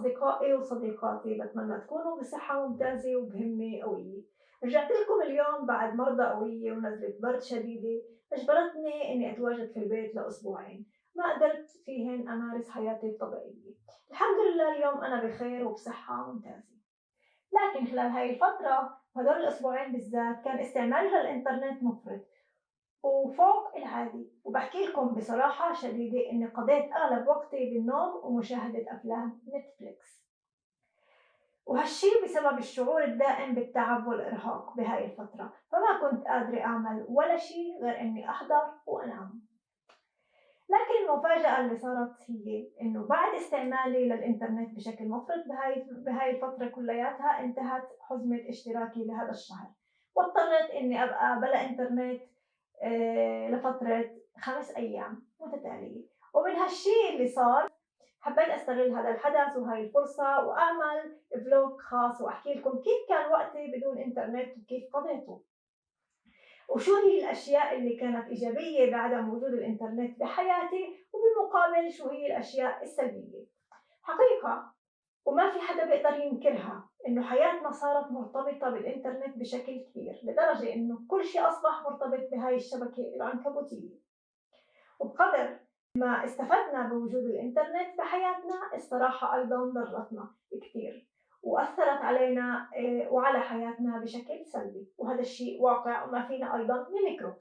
أصدقائي وصديقاتي، بتمنى تكونوا بصحة ممتازة وبهمة قوية. رجعت لكم اليوم بعد مرضى قوية ونزلة برد شديدة أجبرتني إني أتواجد في البيت لأسبوعين، ما قدرت فيهن أمارس حياتي الطبيعية. الحمد لله اليوم أنا بخير وبصحة ممتازة. لكن خلال هاي الفترة وهدول الأسبوعين بالذات كان استعمالي للإنترنت مفرط وفوق العادي، وبحكي لكم بصراحة شديدة إني قضيت أغلب وقتي بالنوم ومشاهدة أفلام نتفليكس، وهالشي بسبب الشعور الدائم بالتعب والإرهاق بهاي الفترة، فما كنت قادرة أعمل ولا شي غير إني أحضر وأنام. لكن المفاجأة اللي صارت هي إنه بعد استعمالي للإنترنت بشكل مفرط بهاي الفترة كلياتها انتهت حزمة اشتراكي لهذا الشهر، واضطريت إني أبقى بلا إنترنت لفترة 5 أيام متتالية. ومن هالشي اللي صار حبيت أستغل هذا الحدث وهاي الفرصة وأعمل فلوج خاص وأحكي لكم كيف كان وقتي بدون إنترنت وكيف قضيته، وشو هي الأشياء اللي كانت إيجابية بعدم وجود الإنترنت بحياتي، وبالمقابل شو هي الأشياء السلبية. حقيقة وما في حدا بيقدر ينكرها إنه حياتنا صارت مرتبطة بالإنترنت بشكل كبير، لدرجة إنه كل شيء أصبح مرتبط بهاي الشبكة العنكبوتية. وبقدر ما استفدنا بوجود الإنترنت بحياتنا الصراحة أيضاً ضرتنا كتير وأثرت علينا وعلى حياتنا بشكل سلبي، وهذا الشيء واقع وما فينا أيضاً ننكره.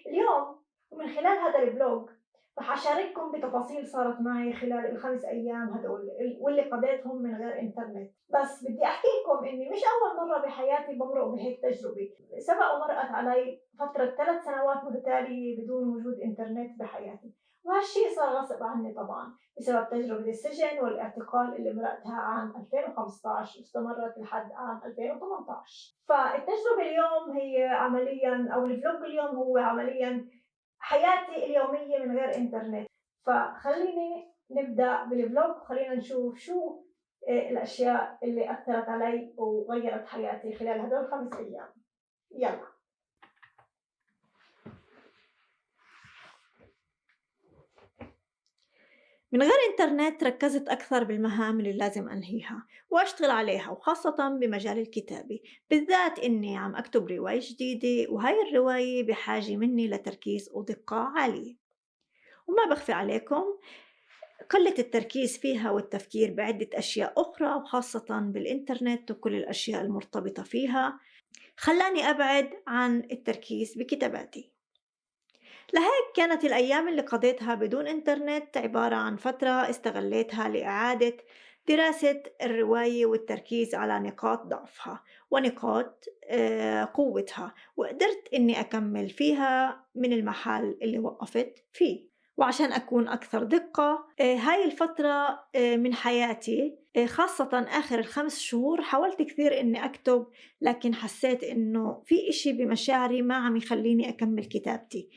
اليوم ومن خلال هذا البلوج رح أشارككم بتفاصيل صارت معي خلال ال5 أيام هدول واللي قضيتهم من غير إنترنت. بس بدي أحكي لكم إني مش أول مرة بحياتي بمرق بهيك تجربة، سبق ومرقت علي فترة 3 سنوات متتالية بدون وجود إنترنت بحياتي، وهالشي صار غصب عني طبعاً بسبب تجربة السجن والاعتقال اللي مرقتها عام 2015 واستمرت لحد عام 2018. فالتجربة اليوم هي عملياً أو الفلوج اليوم هو عملياً حياتي اليومية من غير إنترنت. فخليني نبدأ بالفلوج وخلينا نشوف شو الأشياء اللي أثرت علي وغيرت حياتي خلال هدول 5 أيام. يلا. من غير إنترنت ركزت أكثر بالمهام اللي لازم أنهيها وأشتغل عليها، وخاصة بمجال الكتابة، بالذات إني عم أكتب رواية جديدة وهاي الرواية بحاجة مني لتركيز ودقة عالية. وما بخفي عليكم قلة التركيز فيها والتفكير بعدة أشياء أخرى وخاصة بالإنترنت وكل الأشياء المرتبطة فيها خلاني أبعد عن التركيز بكتاباتي. لهيك كانت الأيام اللي قضيتها بدون إنترنت عبارة عن فترة استغليتها لإعادة دراسة الرواية والتركيز على نقاط ضعفها ونقاط قوتها، وقدرت إني أكمل فيها من المحل اللي وقفت فيه. وعشان أكون أكثر دقة هاي الفترة من حياتي خاصة آخر ال5 شهور حاولت كثير إني أكتب، لكن حسيت إنه في إشي بمشاعري ما عم يخليني أكمل كتابتي،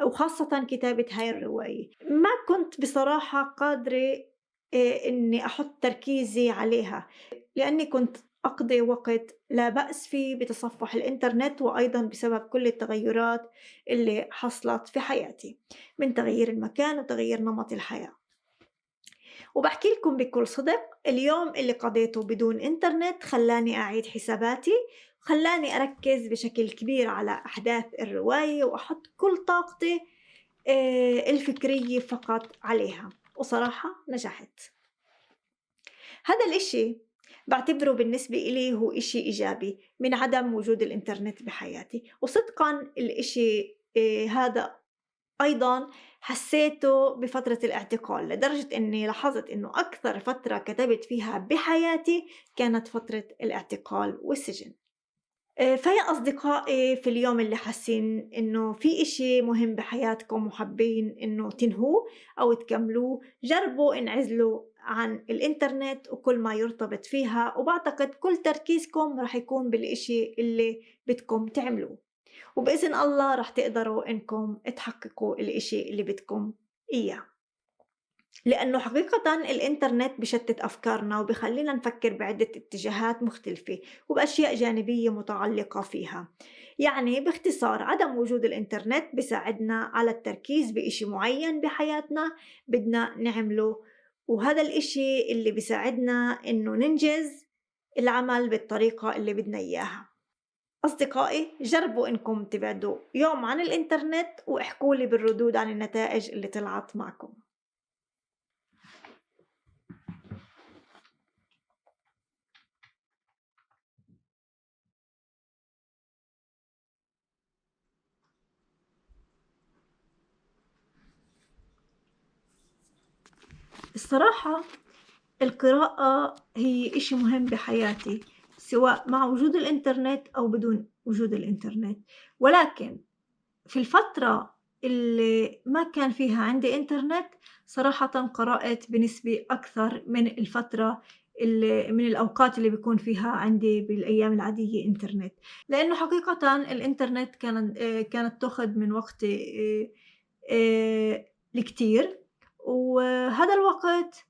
وخاصة كتابة هاي الرواية ما كنت بصراحة قادرة إني أحط تركيزي عليها، لأني كنت أقضي وقت لا بأس فيه بتصفح الإنترنت، وأيضاً بسبب كل التغيرات اللي حصلت في حياتي من تغيير المكان وتغيير نمط الحياة. وبحكي لكم بكل صدق اليوم اللي قضيته بدون إنترنت خلاني أعيد حساباتي، خلاني أركز بشكل كبير على أحداث الرواية وأحط كل طاقتي الفكرية فقط عليها، وصراحة نجحت. هذا الإشي بعتبره بالنسبة إلي هو إشي إيجابي من عدم وجود الإنترنت بحياتي، وصدقاً الإشي هذا أيضاً حسيته بفترة الاعتقال، لدرجة أني لاحظت أنه أكثر فترة كتبت فيها بحياتي كانت فترة الاعتقال والسجن. فيا أصدقائي في اليوم اللي حاسين إنه في إشي مهم بحياتكم وحابين إنه تنهوه أو تكملوه، جربوا انعزلوا عن الإنترنت وكل ما يرتبط فيها، وبعتقد كل تركيزكم رح يكون بالإشي اللي بدكم تعملوه، وبإذن الله رح تقدروا إنكم تحققوا الإشي اللي بدكم إياه. لأنه حقيقة الإنترنت بشتت أفكارنا وبخلينا نفكر بعدة اتجاهات مختلفة وبأشياء جانبية متعلقة فيها. يعني باختصار عدم وجود الإنترنت بيساعدنا على التركيز بإشي معين بحياتنا بدنا نعمله، وهذا الإشي اللي بيساعدنا إنه ننجز العمل بالطريقة اللي بدنا إياها. أصدقائي، جربوا إنكم تبعدوا يوم عن الإنترنت واحكوا لي بالردود عن النتائج اللي طلعت معكم. الصراحة القراءة هي إشي مهم بحياتي، سواء مع وجود الإنترنت أو بدون وجود الإنترنت، ولكن في الفترة اللي ما كان فيها عندي إنترنت صراحةً قرأت بنسبة أكثر من الفترة من الأوقات اللي بيكون فيها عندي بالأيام العادية إنترنت، لإنه حقيقةً الإنترنت كانت تاخد من وقتي الكتير، وهذا الوقت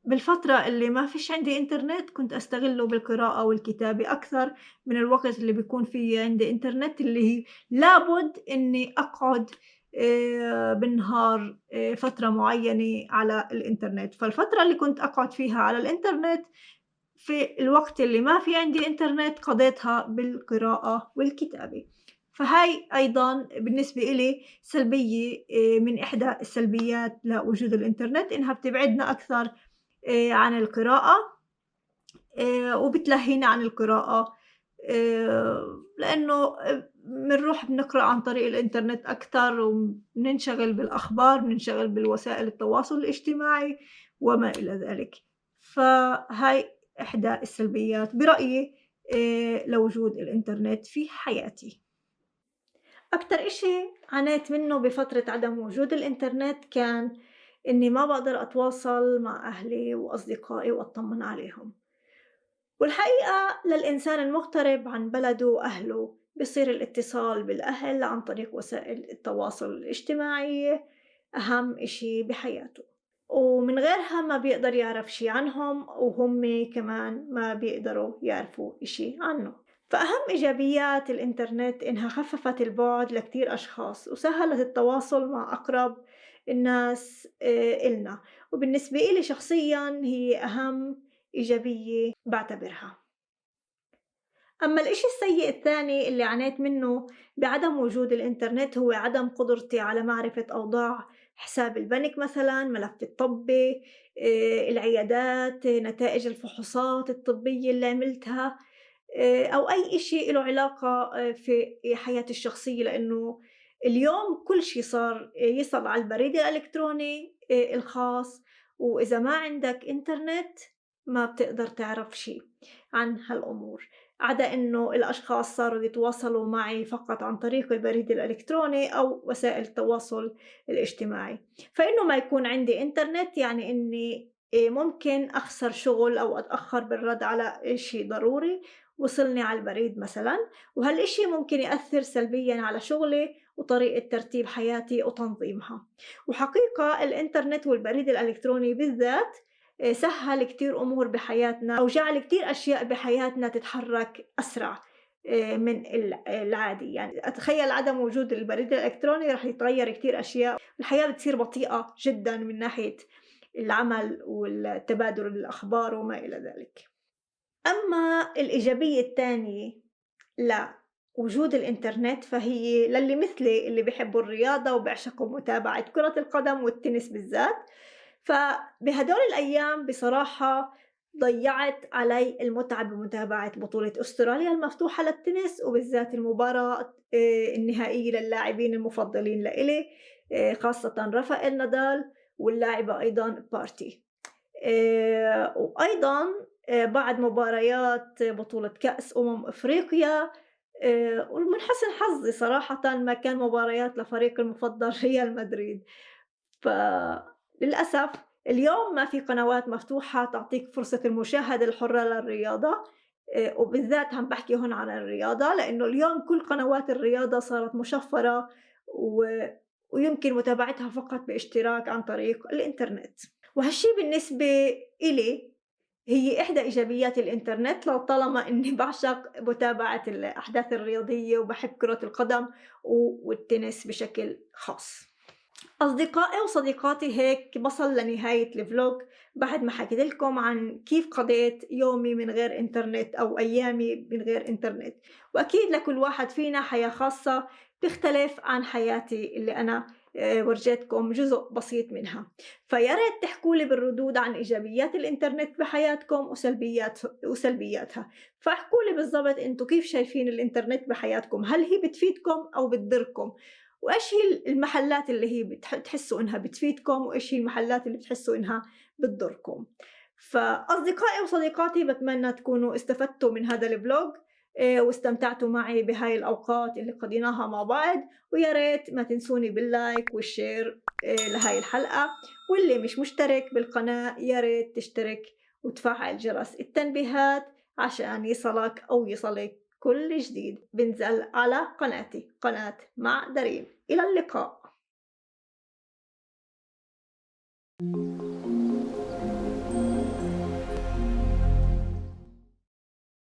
بالفترة اللي ما فيش عندي إنترنت كنت أستغلّه بالقراءة والكتابة أكثر من الوقت اللي بيكون في عندي إنترنت، اللي هي لابد إنّي أقعد بالنهار فترة معيّنة على الإنترنت، فالفترة اللي كنت أقعد فيها على الإنترنت في الوقت اللي ما في عندي إنترنت قضيتها بالقراءة والكتابة، فهاي أيضًا بالنسبة إلي سلبية من إحدى السلبيات لوجود الإنترنت إنها بتبعدنا أكثر عن القراءة وبتلهّينا عن القراءة لإنه بنروح بنقرأ عن طريق الإنترنت أكتر وبننشغل بالأخبار، بننشغل بالوسائل التواصل الاجتماعي وما إلى ذلك، فهاي إحدى السلبيات برأيي لوجود الإنترنت في حياتي. أكتر إشي عانيت منّه بفترة عدم وجود الإنترنت كان إنّي ما باقدر أتواصل مع أهلي وأصدقائي وأطمّن عليهم، والحقيقة للإنسان المغترب عن بلده وأهله بصير الاتصال بالأهل عن طريق وسائل التواصل الاجتماعية أهم إشي بحياته، ومن غيرها ما بيقدر يعرف شي عنهم وهم كمان ما بيقدروا يعرفوا إشي عنّه. فأهم إيجابيات الإنترنت إنها خففت البُعد لكتير أشخاص، وسهّلت التواصل مع أقرب الناس إلنا، وبالنسبة إلي شخصيًا هي أهم إيجابية باعتبرها. أمّا الإشي السيء التاني اللي عانيت منّه بعدم وجود الإنترنت هو عدم قدرتي على معرفة أوضاع حساب البنك مثلًا، ملف الطبي، العيادات، نتائج الفحوصات الطبية اللي عملتها. أو أي إشي إله علاقة في حياتي الشخصية، لإنه اليوم كل شي صار يصل على البريد الإلكتروني الخاص، وإذا ما عندك إنترنت ما بتقدر تعرف شي عن هالأمور، عدا إنه الأشخاص صاروا يتواصلوا معي فقط عن طريق البريد الإلكتروني أو وسائل التواصل الاجتماعي، فإنه ما يكون عندي إنترنت يعني إني ممكن أخسر شغل أو أتأخر بالرد على إشي ضروري وصلني على البريد مثلًا، وهالإشي ممكن يأثّر سلبيًا على شغلي وطريقة ترتيب حياتي وتنظيمها، وحقيقة الإنترنت والبريد الإلكتروني بالذات سهّل كتير أمور بحياتنا أو جعل كتير أشياء بحياتنا تتحرك أسرع من العادي، يعني أتخيّل عدم وجود البريد الإلكتروني رح يتغيّر كتير أشياء، الحياة بتصير بطيئة جدًا من ناحية العمل تبادل الأخبار وما إلى ذلك. أمّا الإيجابية التانية لوجود الإنترنت فهي للي مثلي اللي بيحبوا الرياضة وبيعشقوا متابعة كرة القدم والتنس بالذات، فبهدول الأيام بصراحة ضيّعت علي المتعة بمتابعة بطولة أستراليا المفتوحة للتنس، وبالذات المباراة النهائية للاعبين المفضلين لإلي خاصةً رافائيل نادال واللاعبة أيضًا بارتي. وأيضًا بعد مباريات بطولة كأس أفريقيا ومن حسن حظي صراحةً ما كان مباريات لفريقي المفضل ريال مدريد، فللأسف اليوم ما في قنوات مفتوحة تعطيك فرصة المشاهدة الحرة للرياضة، وبالذات عم باحكي هون عن الرياضة، لإنه اليوم كل قنوات الرياضة صارت مشفّرة و ويمكن متابعتها فقط باشتراك عن طريق الإنترنت. وهالشي بالنسبة إلي هي إحدى إيجابيات الإنترنت طالما إني باعشق متابعة الأحداث الرياضية وباحب كرة القدم والتنس بشكل خاص. أصدقائي وصديقاتي هيك بصل لنهاية الفلوج بعد ما حكيت لكم عن كيف قضيت يومي من غير إنترنت أو أيامي من غير إنترنت، وأكيد لكل واحد فينا حياة خاصة تختلف عن حياتي اللي أنا ورجيتكم جزء بسيط منها، فيا ريت تحكوا لي بالردود عن إيجابيات الإنترنت بحياتكم وسلبياتها، فاحكوا لي بالضبط أنتم كيف شايفين الإنترنت بحياتكم، هل هي بتفيدكم أو بتضركم؟ وإيش هي المحلات اللي هي تحسّوا إنها بتفيدكم، وإيش هي المحلات اللي بتحسّوا إنها بتضركم. فأصدقائي وصديقاتي باتمنى تكونوا استفدتوا من هذا الvlog واستمتعتوا معي بهاي الأوقات اللي قضيناها مع بعض، ويا ريت ما تنسوني باللايك والشير لهاي الحلقة، واللي مش مشترك بالقناة يا ريت تشترك وتفعّل جرس التنبيهات عشان يصلك أو يصلِك كل جديد بينزل على قناتي، قناة مع دارين. إلى اللقاء.